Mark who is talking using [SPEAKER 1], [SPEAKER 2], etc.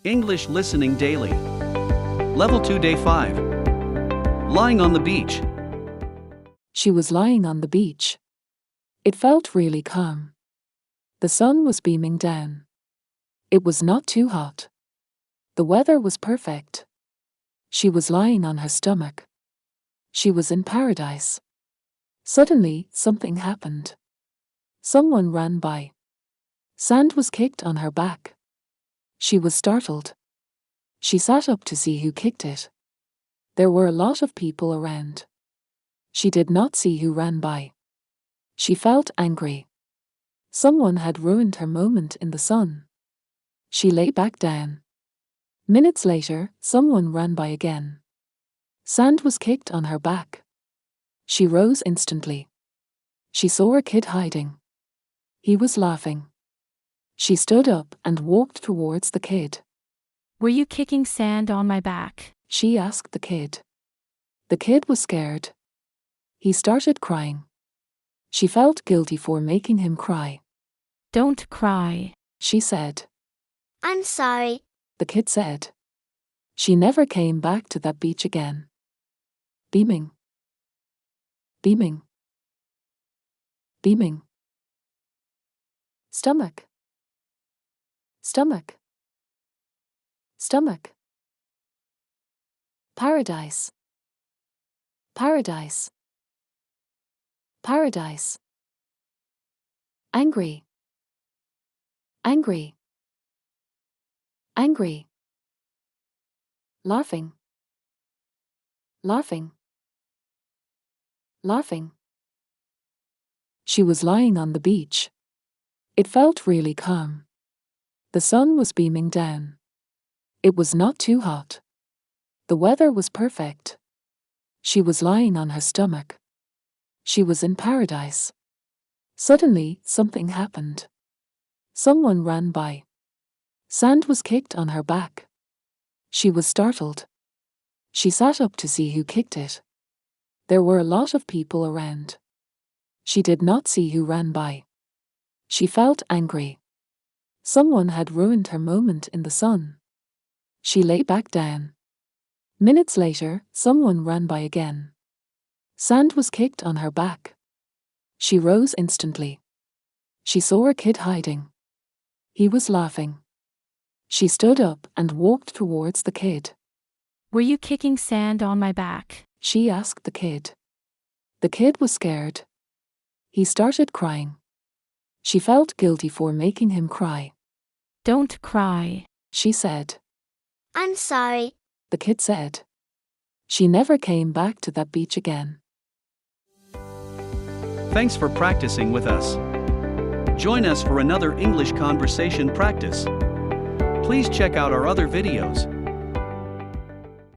[SPEAKER 1] English Listening Daily. Level 2 Day 5. Lying on the beach.
[SPEAKER 2] She was lying on the beach. It felt really calm. The sun was beaming down. It was not too hot. The weather was perfect. She was lying on her stomach. She was in paradise. Suddenly, something happened. Someone ran by. Sand was kicked on her back. She was startled. She sat up to see who kicked it. There were a lot of people around. She did not see who ran by. She felt angry. Someone had ruined her moment in the sun. She lay back down. Minutes later, someone ran by again. Sand was kicked on her back. She rose instantly. She saw a kid hiding. He was laughing. She stood up and walked towards the kid.
[SPEAKER 3] Were you kicking sand on my back?
[SPEAKER 2] She asked the kid. The kid was scared. He started crying. She felt guilty for making him cry.
[SPEAKER 3] Don't cry,
[SPEAKER 2] she said.
[SPEAKER 4] I'm sorry,
[SPEAKER 2] the kid said. She never came back to that beach again. Beaming. Beaming. Beaming. Stomach. Stomach. Stomach. Paradise. Paradise. Paradise. Angry. Angry. Angry. Laughing. Laughing. Laughing. She was lying on the beach. It felt really calm. The sun was beaming down. It was not too hot. The weather was perfect. She was lying on her stomach. She was in paradise. Suddenly, something happened. Someone ran by. Sand was kicked on her back. She was startled. She sat up to see who kicked it. There were a lot of people around. She did not see who ran by. She felt angry. Someone had ruined her moment in the sun. She lay back down. Minutes later, someone ran by again. Sand was kicked on her back. She rose instantly. She saw a kid hiding. He was laughing. She stood up and walked towards the kid.
[SPEAKER 3] Were you kicking sand on my back?
[SPEAKER 2] She asked the kid. The kid was scared. He started crying. She felt guilty for making him cry.
[SPEAKER 3] Don't cry,
[SPEAKER 2] she said.
[SPEAKER 4] I'm sorry,
[SPEAKER 2] the kid said. She never came back to that beach again.
[SPEAKER 1] Thanks for practicing with us. Join us for another English conversation practice. Please check out our other videos.